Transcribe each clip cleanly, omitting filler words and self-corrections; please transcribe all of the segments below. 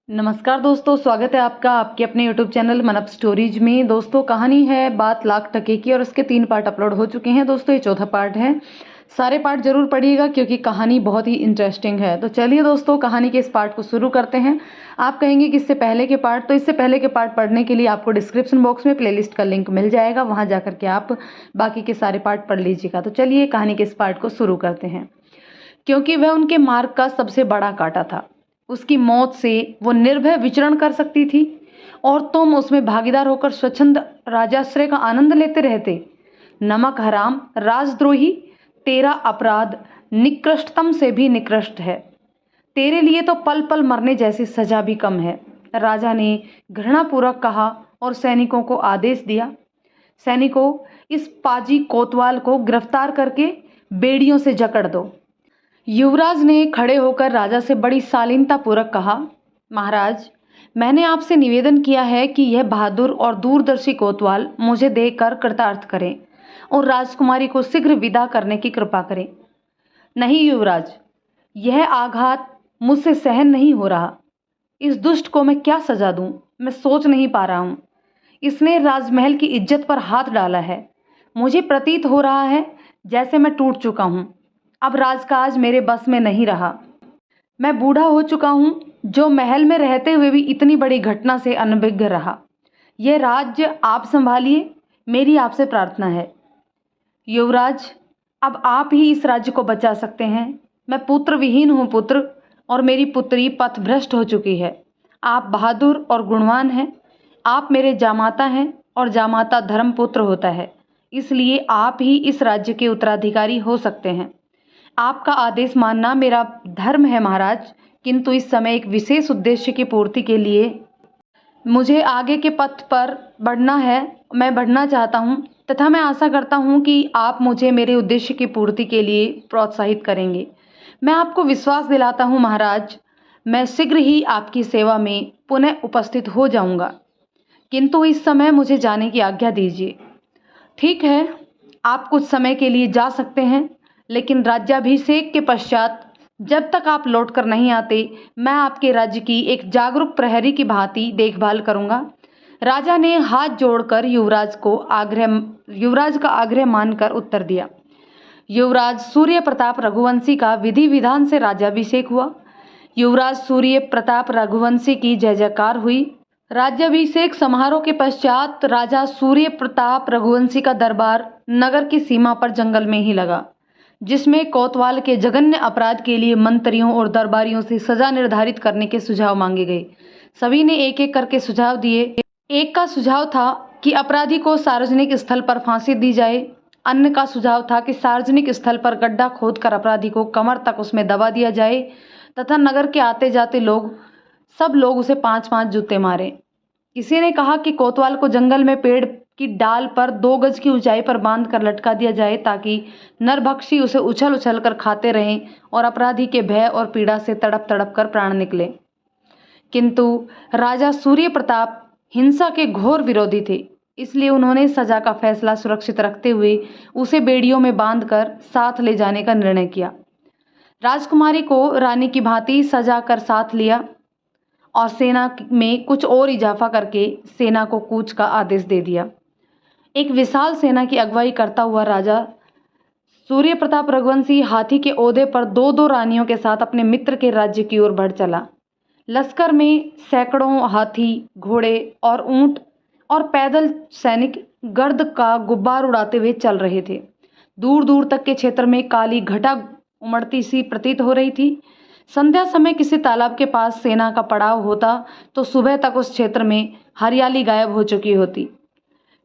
नमस्कार दोस्तों, स्वागत है आपका आपके अपने यूट्यूब चैनल मन अप स्टोरीज में। दोस्तों, कहानी है बात लाख टके की और उसके 3 पार्ट अपलोड हो चुके हैं। दोस्तों, ये चौथा पार्ट है। सारे पार्ट जरूर पढ़िएगा क्योंकि कहानी बहुत ही इंटरेस्टिंग है। तो चलिए दोस्तों, कहानी के इस पार्ट को शुरू करते हैं। आप कहेंगे कि इससे पहले के पार्ट, तो इससे पहले के पार्ट पढ़ने के लिए आपको डिस्क्रिप्शन बॉक्स में प्लेलिस्ट का लिंक मिल जाएगा, वहाँ जाकर के आप बाकी के सारे पार्ट पढ़ लीजिएगा। तो चलिए कहानी के इस पार्ट को शुरू करते हैं। क्योंकि वह उनके मार्ग का सबसे बड़ा कांटा था, उसकी मौत से वो निर्भय विचरण कर सकती थी और तुम उसमें भागीदार होकर स्वच्छंद राजाश्रय का आनंद लेते रहते। नमक हराम, राजद्रोही, तेरा अपराध निकृष्टतम से भी निकृष्ट है। तेरे लिए तो पल पल मरने जैसी सजा भी कम है। राजा ने घृणापूर्वक कहा और सैनिकों को आदेश दिया, सैनिकों, इस पाजी कोतवाल को गिरफ्तार करके बेड़ियों से जकड़ दो। युवराज ने खड़े होकर राजा से बड़ी शालीनता पूर्वक कहा, महाराज, मैंने आपसे निवेदन किया है कि यह बहादुर और दूरदर्शी कोतवाल मुझे देकर कृतार्थ करें और राजकुमारी को शीघ्र विदा करने की कृपा करें। नहीं युवराज, यह आघात मुझसे सहन नहीं हो रहा। इस दुष्ट को मैं क्या सजा दूं, मैं सोच नहीं पा रहा हूं। इसने राजमहल की इज्जत पर हाथ डाला है। मुझे प्रतीत हो रहा है जैसे मैं टूट चुका हूं। अब राजकाज मेरे बस में नहीं रहा। मैं बूढ़ा हो चुका हूं, जो महल में रहते हुए भी इतनी बड़ी घटना से अनभिज्ञ रहा। यह राज्य आप संभालिए, मेरी आपसे प्रार्थना है। युवराज, अब आप ही इस राज्य को बचा सकते हैं। मैं पुत्र विहीन हूँ पुत्र, और मेरी पुत्री पथभ्रष्ट हो चुकी है। आप बहादुर और गुणवान हैं। आप मेरे जामाता हैं और जामाता धर्मपुत्र होता है, इसलिए आप ही इस राज्य के उत्तराधिकारी हो सकते हैं। आपका आदेश मानना मेरा धर्म है महाराज, किंतु इस समय एक विशेष उद्देश्य की पूर्ति के लिए मुझे आगे के पथ पर बढ़ना है। मैं बढ़ना चाहता हूँ तथा मैं आशा करता हूँ कि आप मुझे मेरे उद्देश्य की पूर्ति के लिए प्रोत्साहित करेंगे। मैं आपको विश्वास दिलाता हूँ महाराज, मैं शीघ्र ही आपकी सेवा में पुनः उपस्थित हो जाऊँगा, किंतु इस समय मुझे जाने की आज्ञा दीजिए। ठीक है, आप कुछ समय के लिए जा सकते हैं, लेकिन राज्याभिषेक के पश्चात जब तक आप लौट कर नहीं आते, मैं आपके राज्य की एक जागरूक प्रहरी की भांति देखभाल करूंगा। राजा ने हाथ जोड़कर युवराज का आग्रह मानकर उत्तर दिया। युवराज सूर्य प्रताप रघुवंशी का विधि विधान से राज्याभिषेक हुआ। युवराज सूर्य प्रताप रघुवंशी की जय जयकार हुई। राज्याभिषेक समारोह के पश्चात राजा सूर्य प्रताप रघुवंशी का दरबार नगर की सीमा पर जंगल में ही लगा, जिसमें कोतवाल के जघन्य अपराध के लिए मंत्रियों और दरबारियों से सजा निर्धारित करने के सुझाव मांगे गए। सभी ने एक एक करके सुझाव दिए। एक का सुझाव था कि अपराधी को सार्वजनिक स्थल पर फांसी दी जाए। अन्य का सुझाव था कि सार्वजनिक स्थल पर गड्ढा खोदकर अपराधी को कमर तक उसमें दबा दिया जाए तथा नगर के आते जाते सब लोग उसे 5-5 जूते मारे। किसी ने कहा कि कोतवाल को जंगल में पेड़ की डाल पर 2 गज की ऊंचाई पर बांध कर लटका दिया जाए, ताकि नरभक्षी उसे उछल उछल कर खाते रहें और अपराधी के भय और पीड़ा से तड़प तड़प कर प्राण निकले। किंतु राजा सूर्य प्रताप हिंसा के घोर विरोधी थे, इसलिए उन्होंने सजा का फैसला सुरक्षित रखते हुए उसे बेड़ियों में बांधकर साथ ले जाने का निर्णय किया। राजकुमारी को रानी की भांति सजा कर साथ लिया और सेना में कुछ और इजाफा करके सेना को कूच का आदेश दे दिया। एक विशाल सेना की अगुवाई करता हुआ राजा सूर्य प्रताप रघुवंशी हाथी के ओहदे पर 2-2 रानियों के साथ अपने मित्र के राज्य की ओर बढ़ चला। लश्कर में सैकड़ों हाथी, घोड़े और ऊंट और पैदल सैनिक गर्द का गुब्बार उड़ाते हुए चल रहे थे। दूर दूर तक के क्षेत्र में काली घटा उमड़ती सी प्रतीत हो रही थी। संध्या समय किसी तालाब के पास सेना का पड़ाव होता तो सुबह तक उस क्षेत्र में हरियाली गायब हो चुकी होती।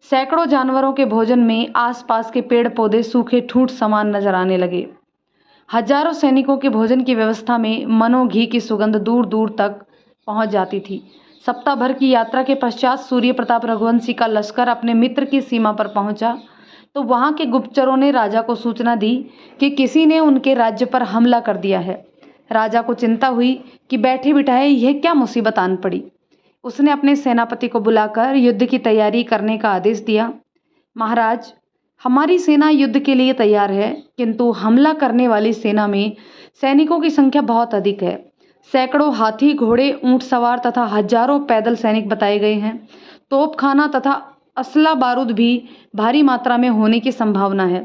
सैकड़ों जानवरों के भोजन में आसपास के पेड़ पौधे सूखे ठूंठ समान नजर आने लगे। हजारों सैनिकों के भोजन की व्यवस्था में मनो घी की सुगंध दूर दूर तक पहुंच जाती थी। सप्ताह भर की यात्रा के पश्चात सूर्य प्रताप रघुवंशी का लश्कर अपने मित्र की सीमा पर पहुंचा तो वहां के गुप्तचरों ने राजा को सूचना दी कि किसी ने उनके राज्य पर हमला कर दिया है। राजा को चिंता हुई कि बैठे बिठाए यह क्या मुसीबत आन पड़ी। उसने अपने सेनापति को बुलाकर युद्ध की तैयारी करने का आदेश दिया। महाराज, हमारी सेना युद्ध के लिए तैयार है, किंतु हमला करने वाली सेना में सैनिकों की संख्या बहुत अधिक है। सैकड़ों हाथी, घोड़े, ऊंट सवार तथा हजारों पैदल सैनिक बताए गए हैं। तोपखाना तथा असला बारूद भी भारी मात्रा में होने की संभावना है।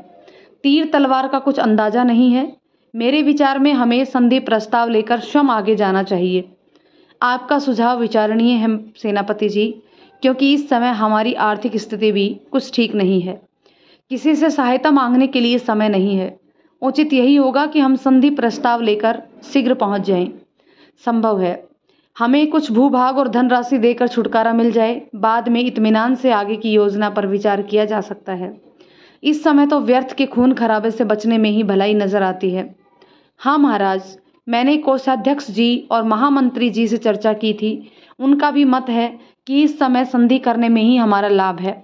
तीर तलवार का कुछ अंदाजा नहीं है। मेरे विचार में हमें संधि प्रस्ताव लेकर स्वयं आगे जाना चाहिए। आपका सुझाव विचारणीय है सेनापति जी, क्योंकि इस समय हमारी आर्थिक स्थिति भी कुछ ठीक नहीं है। किसी से सहायता मांगने के लिए समय नहीं है। उचित यही होगा कि हम संधि प्रस्ताव लेकर शीघ्र पहुंच जाएं। संभव है हमें कुछ भूभाग और धनराशि देकर छुटकारा मिल जाए। बाद में इत्मीनान से आगे की योजना पर विचार किया जा सकता है। इस समय तो व्यर्थ के खून खराबे से बचने में ही भलाई नजर आती है। हाँ महाराज, मैंने कोषाध्यक्ष जी और महामंत्री जी से चर्चा की थी। उनका भी मत है कि इस समय संधि करने में ही हमारा लाभ है।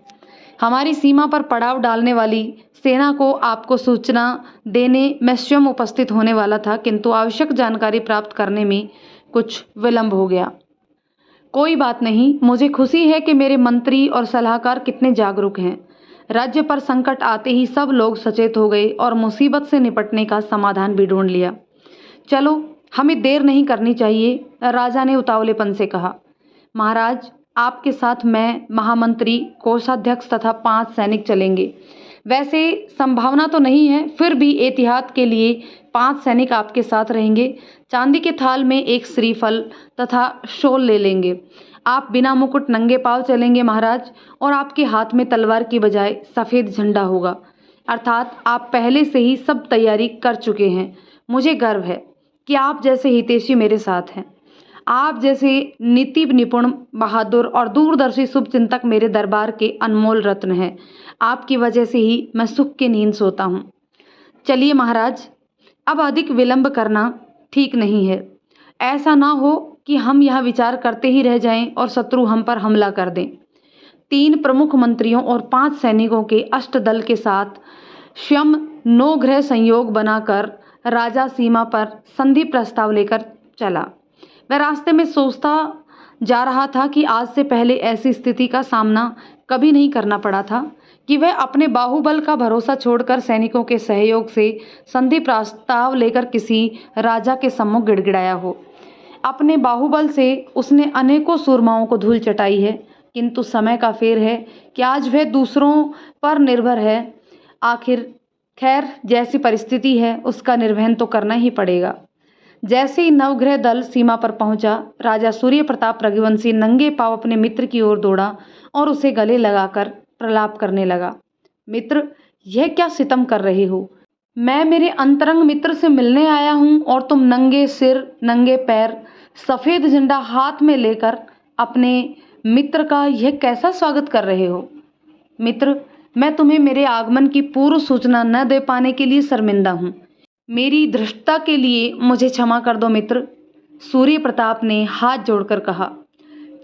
हमारी सीमा पर पड़ाव डालने वाली सेना को आपको सूचना देने मैं स्वयं उपस्थित होने वाला था, किंतु आवश्यक जानकारी प्राप्त करने में कुछ विलंब हो गया। कोई बात नहीं, मुझे खुशी है कि मेरे मंत्री और सलाहकार कितने जागरूक हैं। राज्य पर संकट आते ही सब लोग सचेत हो गए और मुसीबत से निपटने का समाधान भी ढूंढ लिया। चलो, हमें देर नहीं करनी चाहिए, राजा ने उतावलेपन से कहा। महाराज, आपके साथ मैं, महामंत्री, कोषाध्यक्ष तथा 5 सैनिक चलेंगे। वैसे संभावना तो नहीं है, फिर भी एहतियात के लिए 5 सैनिक आपके साथ रहेंगे। चांदी के थाल में एक श्रीफल तथा शॉल ले लेंगे। आप बिना मुकुट नंगे पांव चलेंगे महाराज, और आपके हाथ में तलवार की बजाय सफ़ेद झंडा होगा, अर्थात आप पहले से ही सब तैयारी कर चुके हैं। मुझे गर्व है कि आप जैसे हितैषी मेरे साथ हैं। आप जैसे नीति निपुण, बहादुर और दूरदर्शी शुभचिंतक मेरे दरबार के अनमोल रत्न हैं। आपकी वजह से ही मैं सुख की नींद सोता हूँ। चलिए महाराज, अब अधिक विलंब करना ठीक नहीं है। ऐसा ना हो कि हम यह विचार करते ही रह जाएं और शत्रु हम पर हमला कर दें। 3 प्रमुख मंत्रियों और 5 सैनिकों के अष्टदल के साथ स्वयं 9 ग्रह संयोग बनाकर राजा सीमा पर संधि प्रस्ताव लेकर चला। वह रास्ते में सोचता जा रहा था कि आज से पहले ऐसी स्थिति का सामना कभी नहीं करना पड़ा था कि वह अपने बाहुबल का भरोसा छोड़कर सैनिकों के सहयोग से संधि प्रस्ताव लेकर किसी राजा के सम्मुख गिड़गिड़ाया हो। अपने बाहुबल से उसने अनेकों सूरमाओं को धूल चटाई है, किंतु समय का फेर है कि आज वह दूसरों पर निर्भर है। आखिर खैर, जैसी परिस्थिति है उसका निर्वहन तो करना ही पड़ेगा। जैसे ही नवग्रह दल सीमा पर पहुंचा, राजा सूर्य प्रताप रघुवंशी नंगे पांव अपने मित्र की ओर दौड़ा और उसे गले लगाकर प्रलाप करने लगा। मित्र, यह क्या सितम कर रहे हो? मैं मेरे अंतरंग मित्र से मिलने आया हूं और तुम नंगे सिर, नंगे पैर, सफेद झंडा हाथ में लेकर अपने मित्र का यह कैसा स्वागत कर रहे हो? मित्र, मैं तुम्हें मेरे आगमन की पूर्व सूचना न दे पाने के लिए शर्मिंदा हूँ। मेरी धृष्टता के लिए मुझे क्षमा कर दो मित्र, सूर्य प्रताप ने हाथ जोड़कर कहा।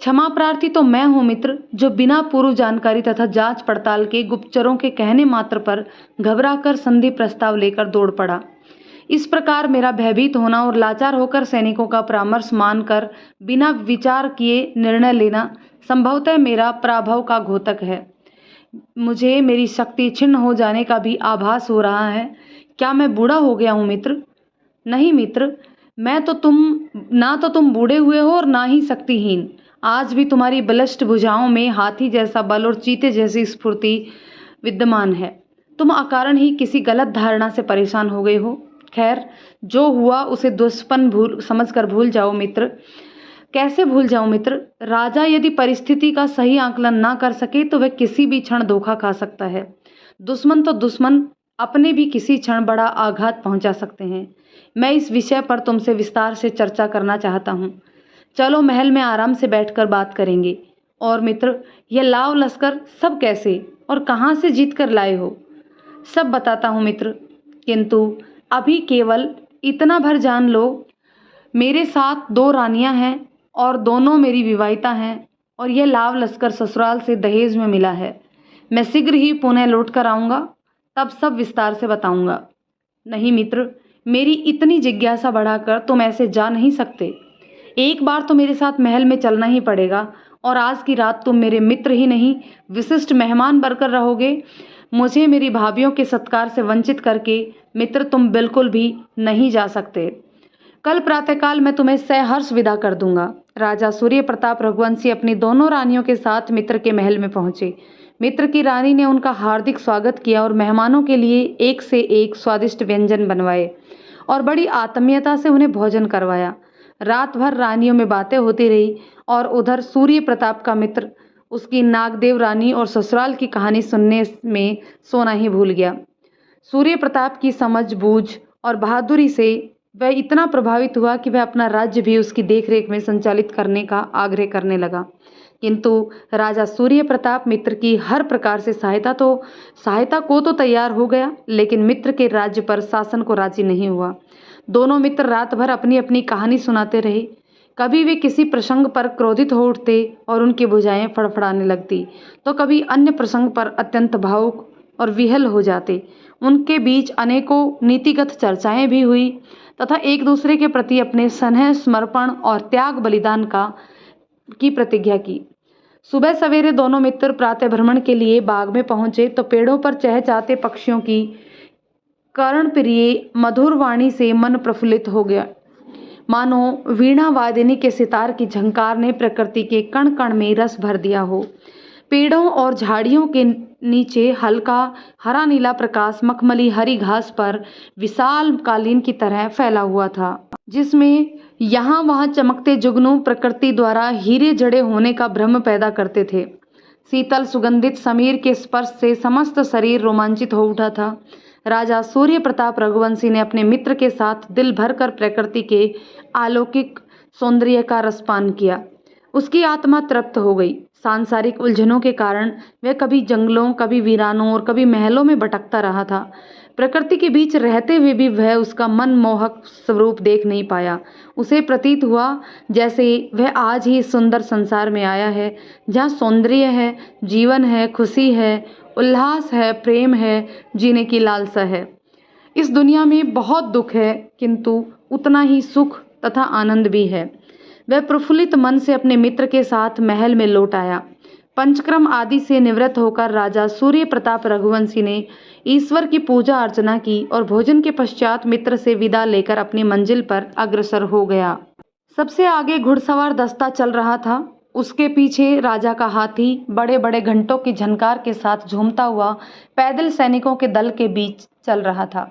क्षमा प्रार्थी तो मैं हूँ मित्र, जो बिना पूर्व जानकारी तथा जांच पड़ताल के गुप्तचरों के कहने मात्र पर घबराकर संधि प्रस्ताव लेकर दौड़ पड़ा। इस प्रकार मेरा भयभीत होना और लाचार होकर सैनिकों का परामर्श मानकर बिना विचार किए निर्णय लेना संभवतः मेरा पराभव का घोतक है। मुझे मेरी शक्ति छिन्न हो जाने का भी आभास हो रहा है। क्या मैं बूढ़ा हो गया हूँ मित्र? नहीं मित्र, ना तो तुम बूढ़े हुए हो और ना ही शक्तिहीन। आज भी तुम्हारी बलिष्ठ भुजाओं में हाथी जैसा बल और चीते जैसी स्फूर्ति विद्यमान है। तुम अकारण ही किसी गलत धारणा से परेशान हो गए हो। खैर, जो हुआ उसे दुष्पन्न समझकर भूल जाओ मित्र। कैसे भूल जाऊं मित्र? राजा यदि परिस्थिति का सही आकलन ना कर सके तो वह किसी भी क्षण धोखा खा सकता है। दुश्मन तो दुश्मन अपने भी किसी क्षण बड़ा आघात पहुंचा सकते हैं। मैं इस विषय पर तुमसे विस्तार से चर्चा करना चाहता हूं। चलो, महल में आराम से बैठकर बात करेंगे। और मित्र, यह लाव लश्कर सब कैसे और कहां से जीत कर लाए हो? सब बताता हूं मित्र, किंतु अभी केवल इतना भर जान लो, मेरे साथ 2 रानियां हैं और दोनों मेरी विवाहिता हैं, और यह लाव लश्कर ससुराल से दहेज में मिला है। मैं शीघ्र ही पुणे लौट कर आऊँगा, तब सब विस्तार से बताऊँगा। नहीं मित्र, मेरी इतनी जिज्ञासा बढ़ाकर तुम ऐसे जा नहीं सकते। एक बार तो मेरे साथ महल में चलना ही पड़ेगा, और आज की रात तुम मेरे मित्र ही नहीं, विशिष्ट मेहमान बनकर रहोगे। मुझे मेरी भाभियों के सत्कार से वंचित करके मित्र तुम बिल्कुल भी नहीं जा सकते। कल प्रातःकाल मैं तुम्हें सहर्ष विदा कर दूंगा। राजा सूर्य प्रताप रघुवंशी अपनी दोनों रानियों के साथ मित्र के महल में पहुंचे। मित्र की रानी ने उनका हार्दिक स्वागत किया और मेहमानों के लिए एक से एक स्वादिष्ट व्यंजन बनवाए और बड़ी आत्मीयता से उन्हें भोजन करवाया। रात भर रानियों में बातें होती रही और उधर सूर्य प्रताप का मित्र उसकी नागदेव रानी और ससुराल की कहानी सुनने में सोना ही भूल गया। सूर्य प्रताप की समझ बूझ और बहादुरी से वह इतना प्रभावित हुआ कि वह अपना राज्य भी उसकी देखरेख में संचालित करने का आग्रह करने लगा। किंतु राजा सूर्य प्रताप मित्र की हर प्रकार से सहायता को तो तैयार हो गया, लेकिन मित्र के राज्य पर शासन को राजी नहीं हुआ। दोनों मित्र रात भर अपनी अपनी कहानी सुनाते रहे। कभी वे किसी प्रसंग पर क्रोधित हो उठते और उनकी भुजाएं फड़फड़ाने लगती, तो कभी अन्य प्रसंग पर अत्यंत भावुक और विहल हो जाते। उनके बीच अनेकों नीतिगत चर्चाएं भी हुई तथा एक दूसरे के प्रति अपने स्नेह, समर्पण और त्याग बलिदान की प्रतिज्ञा की। सुबह सवेरे दोनों मित्र प्रातः भ्रमण के लिए बाग में पहुंचे तो पेड़ों पर चहचहाते पक्षियों की कर्णप्रिय मधुर वाणी से मन प्रफुल्लित हो गया। मानो वीणा वादिनी के सितार की झंकार ने प्रकृति के कण कण में रस भर दिया हो। पेड़ों और झाड़ियों के नीचे हल्का हरा नीला प्रकाश मखमली हरी घास पर विशाल कालीन की तरह फैला हुआ था, जिसमें यहाँ वहाँ चमकते जुगनू प्रकृति द्वारा हीरे जड़े होने का भ्रम पैदा करते थे। शीतल सुगंधित समीर के स्पर्श से समस्त शरीर रोमांचित हो उठा था। राजा सूर्य प्रताप रघुवंशी ने अपने मित्र के साथ दिल भरकर प्रकृति के अलौकिक सौंदर्य का रसपान किया। उसकी आत्मा तृप्त हो गई। सांसारिक उलझनों के कारण वह कभी जंगलों, कभी वीरानों और कभी महलों में भटकता रहा था। प्रकृति के बीच रहते हुए भी वह उसका मनमोहक स्वरूप देख नहीं पाया। उसे प्रतीत हुआ जैसे वह आज ही इस सुंदर संसार में आया है, जहाँ सौंदर्य है, जीवन है, खुशी है, उल्लास है, प्रेम है, जीने की लालसा है। इस दुनिया में बहुत दुख है, किंतु उतना ही सुख तथा आनंद भी है। वह प्रफुल्लित मन से अपने मित्र के साथ महल में लौट आया। पंचक्रम आदि से निवृत्त होकर राजा सूर्य प्रताप रघुवंशी ने ईश्वर की पूजा अर्चना की और भोजन के पश्चात मित्र से विदा लेकर अपनी मंजिल पर अग्रसर हो गया। सबसे आगे घुड़सवार दस्ता चल रहा था। उसके पीछे राजा का हाथी बड़े बड़े घंटों की झनकार के साथ झूमता हुआ पैदल सैनिकों के दल के बीच चल रहा था।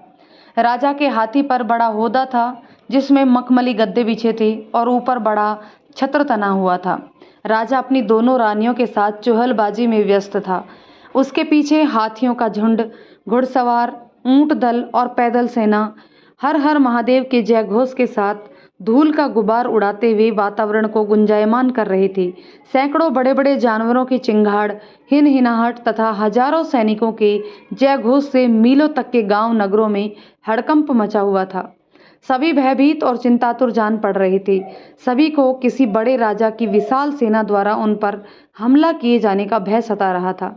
राजा के हाथी पर बड़ा होदा था, जिसमें मखमली गद्दे बिछे थे और ऊपर बड़ा छत्र तना हुआ था। राजा अपनी दोनों रानियों के साथ चुहलबाजी में व्यस्त था। उसके पीछे हाथियों का झुंड, घुड़सवार, ऊंट दल और पैदल सेना हर हर महादेव के जयघोष के साथ धूल का गुबार उड़ाते हुए वातावरण को गुंजायमान कर रहे थे। सैकड़ों बड़े बड़े जानवरों की चिंगाड़, हिनहिनाहट तथा हजारों सैनिकों के जयघोष से मीलों तक के गांव नगरों में हड़कंप मचा हुआ था। सभी भयभीत और चिंतातुर जान पड़ रहे थे। सभी को किसी बड़े राजा की विशाल सेना द्वारा उन पर हमला किए जाने का भय सता रहा था।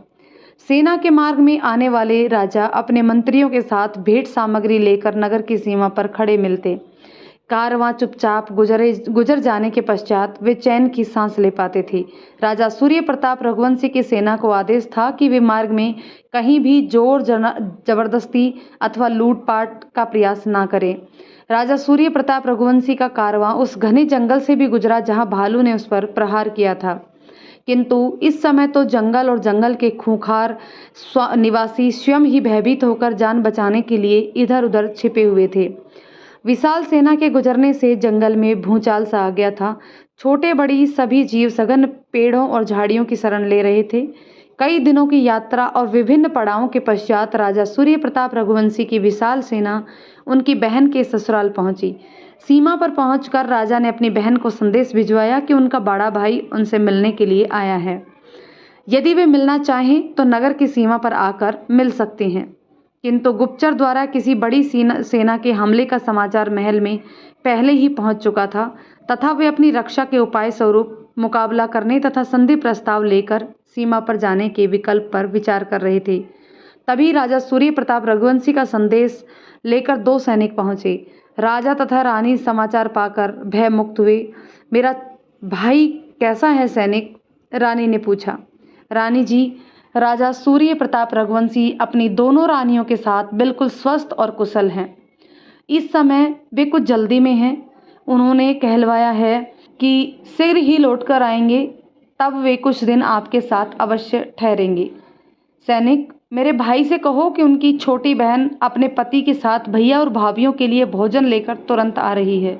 सेना के मार्ग में आने वाले राजा अपने मंत्रियों के साथ भेंट सामग्री लेकर नगर की सीमा पर खड़े मिलते। कारवां चुपचाप गुजर जाने के पश्चात वे चैन की सांस ले पाते थे। राजा सूर्य प्रताप रघुवंशी की सेना को आदेश था कि वे मार्ग में कहीं भी जोर जबरदस्ती अथवा लूटपाट का प्रयास ना करें। राजा सूर्य प्रताप रघुवंशी का कारवां उस घने जंगल से भी गुजरा जहां भालू ने उस पर प्रहार किया था, किंतु इस समय तो जंगल और जंगल के खूंखार निवासी स्वयं ही भयभीत होकर जान बचाने के लिए इधर उधर छिपे हुए थे। विशाल सेना के गुजरने से जंगल में भूचाल सा आ गया था। छोटे बड़ी सभी जीव सघन पेड़ों और झाड़ियों की शरण ले रहे थे। कई दिनों की यात्रा और विभिन्न पड़ावों के पश्चात राजा सूर्य प्रताप रघुवंशी की विशाल सेना उनकी बहन के ससुराल पहुंची। सीमा पर पहुंचकर राजा ने अपनी बहन को संदेश भिजवाया कि उनका बड़ा भाई उनसे मिलने के लिए आया है। यदि वे मिलना चाहें तो नगर की सीमा पर आकर मिल सकते हैं। किंतु गुप्तचर द्वारा किसी बड़ी सेना के हमले का समाचार महल में पहले ही पहुंच चुका था तथा वे अपनी रक्षा के उपाय स्वरूप मुकाबला करने तथा संधि प्रस्ताव लेकर सीमा पर जाने के विकल्प पर विचार कर रहे थे। तभी राजा सूर्य प्रताप रघुवंशी का संदेश लेकर 2 सैनिक पहुंचे। राजा तथा रानी समाचार पाकर भय मुक्त हुए। मेरा भाई कैसा है सैनिक? रानी ने पूछा। रानी जी, राजा सूर्य प्रताप रघुवंशी अपनी दोनों रानियों के साथ बिल्कुल स्वस्थ और कुशल हैं। इस समय वे कुछ जल्दी में हैं। उन्होंने कहलवाया है कि शीघ्र ही लौट कर आएंगे, तब वे कुछ दिन आपके साथ अवश्य ठहरेंगे। सैनिक, मेरे भाई से कहो कि उनकी छोटी बहन अपने पति के साथ भैया और भाभियों के लिए भोजन लेकर तुरंत आ रही है।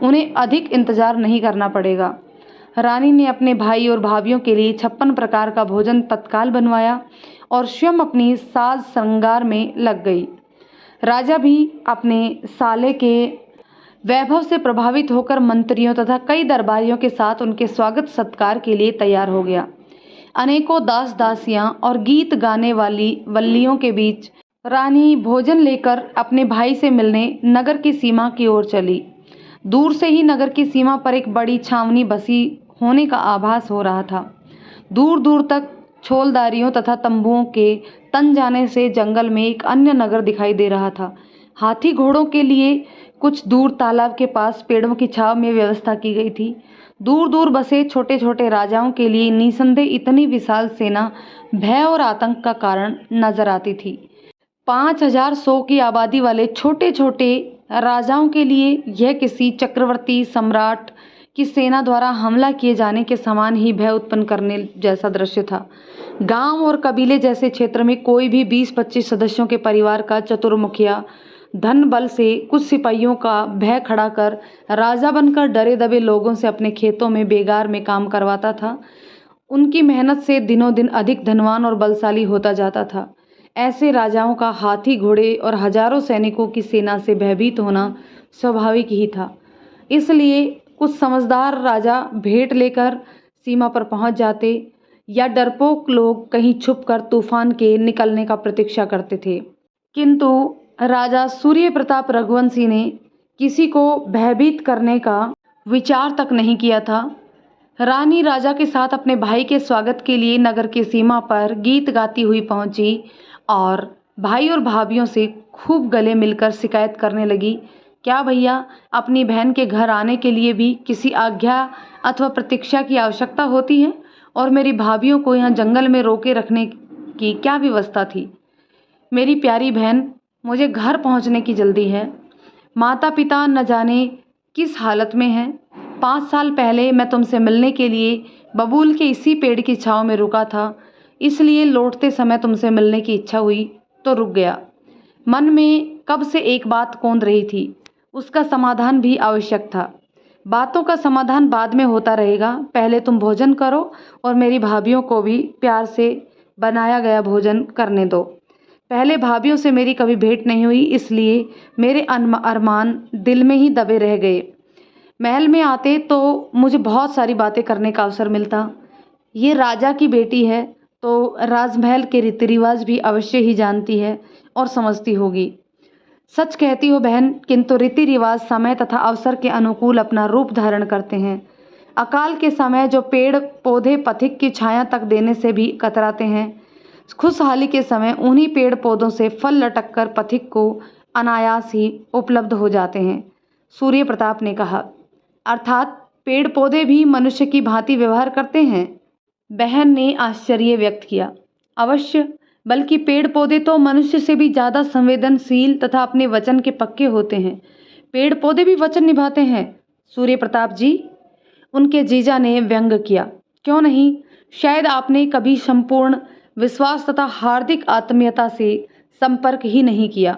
उन्हें अधिक इंतजार नहीं करना पड़ेगा। रानी ने अपने भाई और भाभियों के लिए 56 प्रकार का भोजन तत्काल बनवाया और स्वयं अपनी साज श्रृंगार में लग गई। राजा भी अपने साले के वैभव से प्रभावित होकर मंत्रियों तथा कई दरबारियों के साथ उनके स्वागत सत्कार के लिए तैयार हो गया। अनेकों दास दासियां और गीत गाने वाली वल्लियों के बीच रानी भोजन लेकर अपने भाई से मिलने नगर की सीमा की ओर चली। दूर से ही नगर की सीमा पर एक बड़ी छावनी बसी होने का आभास हो रहा था। दूर दूर तक छोलदारियों तथा तंबुओं के तन जाने से जंगल में एक अन्य नगर दिखाई दे रहा था। हाथी घोड़ों के लिए कुछ दूर तालाब के पास पेड़ों की छाव में व्यवस्था की गई थी। दूर दूर बसे छोटे छोटे राजाओं के लिए निसंदेह इतनी विशाल सेना भय और आतंक का कारण नजर आती थी। 5100 की आबादी वाले छोटे छोटे राजाओं के लिए यह किसी चक्रवर्ती सम्राट की सेना द्वारा हमला किए जाने के समान ही भय उत्पन्न करने जैसा दृश्य था। गांव और कबीले जैसे क्षेत्र में कोई भी 20-25 सदस्यों के परिवार का चतुर्मुखिया धन बल से कुछ सिपाहियों का भय खड़ा कर राजा बनकर डरे दबे लोगों से अपने खेतों में बेगार में काम करवाता था। उनकी मेहनत से दिनों दिन अधिक धनवान और बलशाली होता जाता था। ऐसे राजाओं का हाथी घोड़े और हजारों सैनिकों की सेना से भयभीत होना स्वाभाविक ही था। इसलिए कुछ समझदार राजा भेंट लेकर सीमा पर पहुंच जाते या डरपोक लोग कहीं छुपकर तूफान के निकलने का प्रतीक्षा करते थे। किंतु राजा सूर्य प्रताप रघुवंशी ने किसी को भयभीत करने का विचार तक नहीं किया था। रानी राजा के साथ अपने भाई के स्वागत के लिए नगर की सीमा पर गीत गाती हुई पहुंची और भाई और भाभियों से खूब गले मिलकर शिकायत करने लगी, क्या भैया, अपनी बहन के घर आने के लिए भी किसी आज्ञा अथवा प्रतीक्षा की आवश्यकता होती है? और मेरी भाभियों को यहाँ जंगल में रोके रखने की क्या व्यवस्था थी? मेरी प्यारी बहन, मुझे घर पहुँचने की जल्दी है। माता पिता न जाने किस हालत में हैं। 5 साल पहले मैं तुमसे मिलने के लिए बबूल के इसी पेड़ की छाँव में रुका था, इसलिए लौटते समय तुमसे मिलने की इच्छा हुई तो रुक गया। मन में कब से एक बात कौंध रही थी, उसका समाधान भी आवश्यक था। बातों का समाधान बाद में होता रहेगा, पहले तुम भोजन करो और मेरी भाभियों को भी प्यार से बनाया गया भोजन करने दो। पहले भाभियों से मेरी कभी भेंट नहीं हुई, इसलिए मेरे अरमान दिल में ही दबे रह गए। महल में आते तो मुझे बहुत सारी बातें करने का अवसर मिलता। ये राजा की बेटी है तो राजमहल के रीति रिवाज भी अवश्य ही जानती है और समझती होगी। सच कहती हो बहन, किंतु रीति रिवाज समय तथा अवसर के अनुकूल अपना रूप धारण करते हैं। अकाल के समय जो पेड़ पौधे पथिक की छाया तक देने से भी कतराते हैं, खुशहाली के समय उन्हीं पेड़ पौधों से फल लटक कर पथिक को अनायास ही उपलब्ध हो जाते हैं। सूर्य प्रताप ने कहा, अर्थात पेड़ पौधे भी मनुष्य की भांति व्यवहार करते हैं? बहन ने आश्चर्य व्यक्त किया। अवश्य, बल्कि पेड़ पौधे तो मनुष्य से भी ज़्यादा संवेदनशील तथा अपने वचन के पक्के होते हैं। पेड़ पौधे भी वचन निभाते हैं सूर्य प्रताप जी, उनके जीजा ने व्यंग किया। क्यों नहीं, शायद आपने कभी संपूर्ण विश्वास तथा हार्दिक आत्मीयता से संपर्क ही नहीं किया,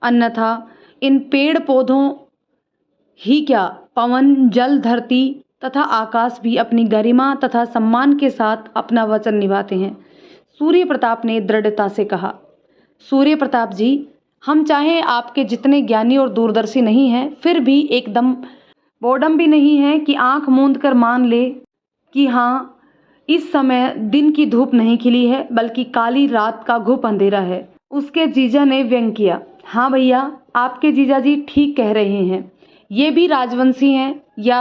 अन्यथा इन पेड़ पौधों ही क्या, पवन, जल, धरती तथा आकाश भी अपनी गरिमा तथा सम्मान के साथ अपना वचन निभाते हैं। सूर्य प्रताप ने दृढ़ता से कहा। सूर्य प्रताप जी, हम चाहे आपके जितने ज्ञानी और दूरदर्शी नहीं हैं, फिर भी एकदम बोडम भी नहीं है कि आंख मूंद कर मान ले कि हाँ, इस समय दिन की धूप नहीं खिली है, बल्कि काली रात का घुप अंधेरा है। उसके जीजा ने व्यंग किया। हाँ भैया, आपके जीजा जी ठीक कह रहे हैं। ये भी राजवंशी हैं या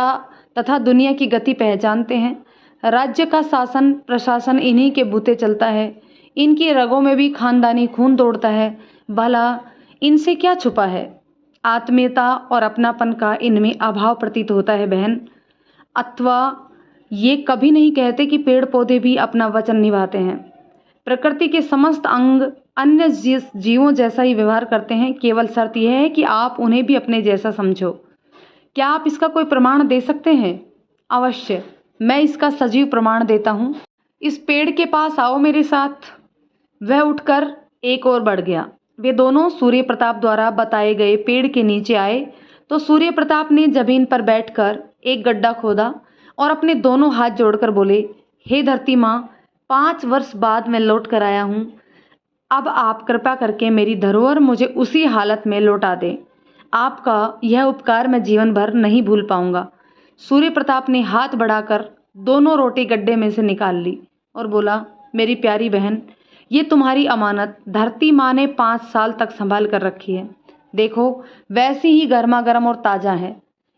तथा दुनिया की गति पहचानते हैं। राज्य का शासन प्रशासन इन्हीं के बूते चलता है। इनकी रगों में भी खानदानी खून दौड़ता है। भला इनसे क्या छुपा है? आत्मीयता और अपनापन का इनमें अभाव प्रतीत होता है बहन। अथवा ये कभी नहीं कहते कि पेड़ पौधे भी अपना वचन निभाते हैं। प्रकृति के समस्त अंग अन्य जीवों जैसा ही व्यवहार करते हैं। केवल शर्त यह है कि आप उन्हें भी अपने जैसा समझो। क्या आप इसका कोई प्रमाण दे सकते हैं? अवश्य, मैं इसका सजीव प्रमाण देता हूँ। इस पेड़ के पास आओ मेरे साथ। वह उठकर एक ओर बढ़ गया। वे दोनों सूर्य प्रताप द्वारा बताए गए पेड़ के नीचे आए तो सूर्य प्रताप ने जमीन पर बैठकर एक गड्ढा खोदा और अपने दोनों हाथ जोड़कर बोले, हे धरती माँ, 5 वर्ष बाद मैं लौट कर आया हूँ। अब आप कृपा करके मेरी धरोहर मुझे उसी हालत में लौटा दें। आपका यह उपकार मैं जीवन भर नहीं भूल पाऊंगा। सूर्य प्रताप ने हाथ बढ़ाकर दोनों रोटी गड्ढे में से निकाल ली और बोला, मेरी प्यारी बहन, ये तुम्हारी अमानत धरती माँ ने 5 साल तक संभाल कर रखी है। देखो, वैसी ही गर्मा गर्म और ताज़ा है।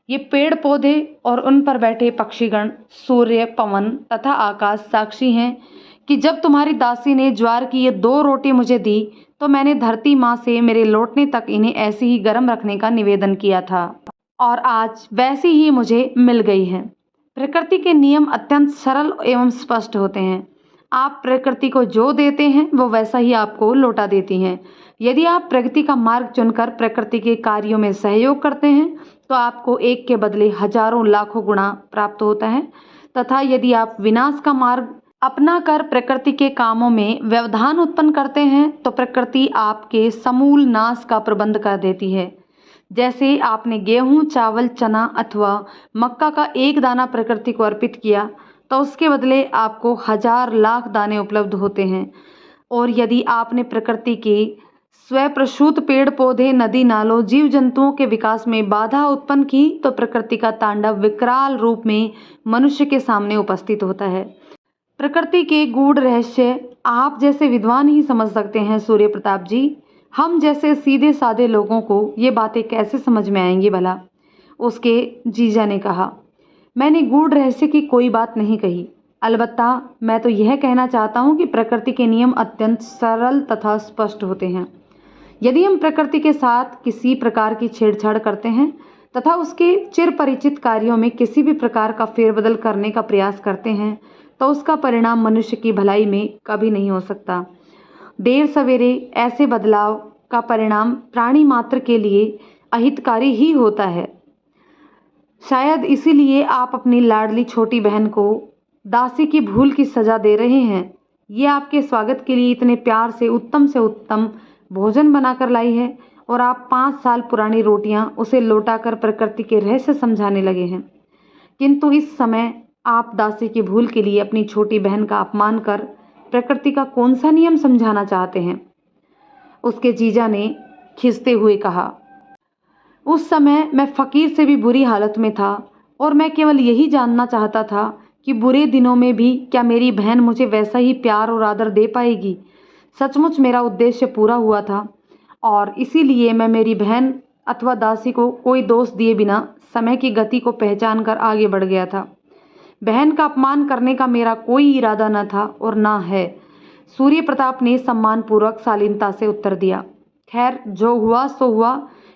ये पेड़ पौधे और उन पर बैठे पक्षीगण, सूर्य, पवन तथा आकाश साक्षी हैं कि जब तुम्हारी दासी ने ज्वार की ये 2 रोटी मुझे दी तो मैंने धरती माँ से मेरे लौटने तक इन्हें ऐसे ही गर्म रखने का निवेदन किया था और आज वैसी ही मुझे मिल गई है। प्रकृति के नियम अत्यंत सरल एवं स्पष्ट होते हैं। आप प्रकृति को जो देते हैं वो वैसा ही आपको लौटा देती हैं। यदि आप प्रगति का मार्ग चुनकर प्रकृति के कार्यों में सहयोग करते हैं तो आपको एक के बदले हजारों लाखों गुना प्राप्त होता है, तथा यदि आप विनाश का मार्ग अपना कर प्रकृति के कामों में व्यवधान उत्पन्न करते हैं तो प्रकृति आपके समूल नाश का प्रबंध कर देती है। जैसे आपने गेहूं, चावल, चना अथवा मक्का का एक दाना प्रकृति को अर्पित किया तो उसके बदले आपको 1000 लाख दाने उपलब्ध होते हैं। और यदि आपने प्रकृति के स्वप्रसूत पेड़ पौधे, नदी नालों, जीव जंतुओं के विकास में बाधा उत्पन्न की तो प्रकृति का तांडव विकराल रूप में मनुष्य के सामने उपस्थित होता है। प्रकृति के गूढ़ रहस्य आप जैसे विद्वान ही समझ सकते हैं सूर्य प्रताप जी। हम जैसे सीधे साधे लोगों को ये बातें कैसे समझ में आएंगी भला? उसके जीजा ने कहा, मैंने गूढ़ रहस्य की कोई बात नहीं कही। अलबत्ता मैं तो यह कहना चाहता हूँ कि प्रकृति के नियम अत्यंत सरल तथा स्पष्ट होते हैं। यदि हम प्रकृति के साथ किसी प्रकार की छेड़छाड़ करते हैं तथा उसके चिर परिचित कार्यों में किसी भी प्रकार का फेरबदल करने का प्रयास करते हैं तो उसका परिणाम मनुष्य की भलाई में कभी नहीं हो सकता। देर सवेरे ऐसे बदलाव का परिणाम प्राणी मात्र के लिए अहितकारी ही होता है। शायद इसीलिए आप अपनी लाडली छोटी बहन को दासी की भूल की सजा दे रहे हैं। ये आपके स्वागत के लिए इतने प्यार से उत्तम भोजन बनाकर लाई है और आप 5 साल पुरानी रोटियां उसे लौटाकर प्रकृति के रहस्य समझाने लगे हैं। किंतु इस समय आप दासी की भूल के लिए अपनी छोटी बहन का अपमान कर प्रकृति का कौन सा नियम समझाना चाहते हैं? उसके जीजा ने खिंचते हुए कहा, उस समय मैं फकीर से भी बुरी हालत में था और मैं केवल यही जानना चाहता था कि बुरे दिनों में भी क्या मेरी बहन मुझे वैसा ही प्यार और आदर दे पाएगी। सचमुच मेरा उद्देश्य पूरा हुआ था और इसीलिए मैं मेरी बहन अथवा दासी को कोई दोष दिए बिना समय की गति को पहचान कर आगे बढ़ गया था। बहन का अपमान करने का मेरा कोई इरादा न था और न है। सूर्य प्रताप ने सम्मानपूर्वक शालीनता से उत्तर दिया, खैर जो हुआ सो हुआ।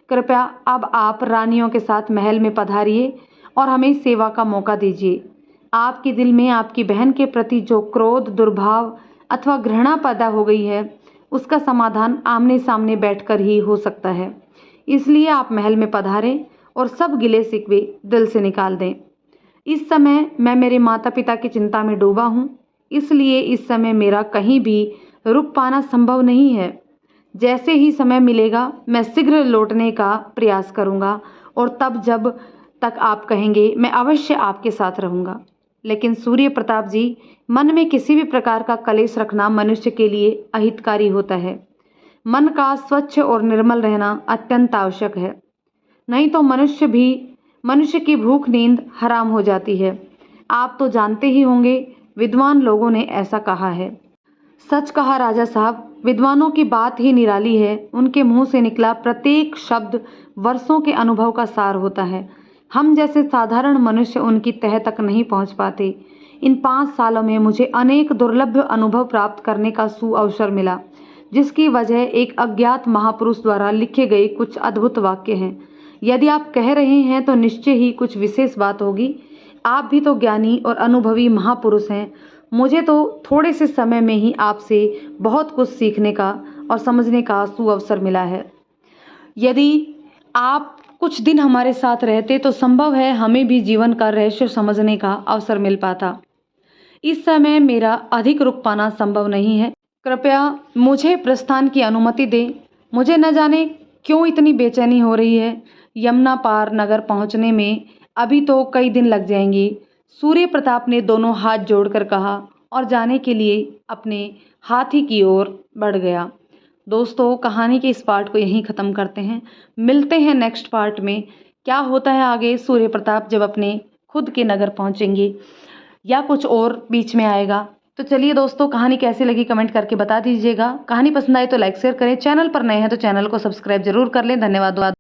कृपया अब आप रानियों के साथ महल में पधारिए और हमें सेवा का मौका दीजिए। आपके दिल में आपकी बहन के प्रति जो क्रोध, दुर्भाव अथवा घृणा पैदा हो गई है उसका समाधान आमने सामने बैठकर ही हो सकता है। इसलिए आप महल में पधारें और सब गिले शिकवे दिल से निकाल दें। इस समय मैं मेरे माता पिता की चिंता में डूबा हूँ, इसलिए इस समय मेरा कहीं भी रुक पाना संभव नहीं है। जैसे ही समय मिलेगा मैं शीघ्र लौटने का प्रयास करूँगा और तब जब तक आप कहेंगे मैं अवश्य आपके साथ रहूँगा। लेकिन सूर्य प्रताप जी, मन में किसी भी प्रकार का कलेश रखना मनुष्य के लिए अहितकारी होता है। मन का स्वच्छ और निर्मल रहना अत्यंत आवश्यक है, नहीं तो मनुष्य की भूख नींद हराम हो जाती है। आप तो जानते ही होंगे, विद्वान लोगों ने ऐसा कहा है। सच कहा राजा साहब, विद्वानों की बात ही निराली है। उनके मुंह से निकला प्रत्येक शब्द वर्षों के अनुभव का सार होता है। हम जैसे साधारण मनुष्य उनकी तह तक नहीं पहुंच पाते। इन 5 सालों में मुझे अनेक दुर्लभ अनुभव प्राप्त करने का सुअवसर मिला, जिसकी वजह एक अज्ञात महापुरुष द्वारा लिखे गए कुछ अद्भुत वाक्य हैं। यदि आप कह रहे हैं तो निश्चय ही कुछ विशेष बात होगी। आप भी तो ज्ञानी और अनुभवी महापुरुष हैं। मुझे तो थोड़े से समय में ही आपसे बहुत कुछ सीखने का और समझने का सुअवसर मिला है। यदि आप कुछ दिन हमारे साथ रहते तो संभव है हमें भी जीवन का रहस्य समझने का अवसर मिल पाता। इस समय मेरा अधिक रुक पाना संभव नहीं है। कृपया मुझे प्रस्थान की अनुमति दें। मुझे न जाने क्यों इतनी बेचैनी हो रही है। यमुना पार नगर पहुंचने में अभी तो कई दिन लग जाएंगे। सूर्य प्रताप ने दोनों हाथ जोड़कर कहा और जाने के लिए अपने हाथी की ओर बढ़ गया। दोस्तों, कहानी के इस पार्ट को यहीं ख़त्म करते हैं। मिलते हैं नेक्स्ट पार्ट में। क्या होता है आगे, सूर्य प्रताप जब अपने खुद के नगर पहुंचेंगे या कुछ और बीच में आएगा। तो चलिए दोस्तों, कहानी कैसी लगी कमेंट करके बता दीजिएगा। कहानी पसंद आए तो लाइक शेयर करें। चैनल पर नए हैं तो चैनल को सब्सक्राइब जरूर कर लें। धन्यवाद।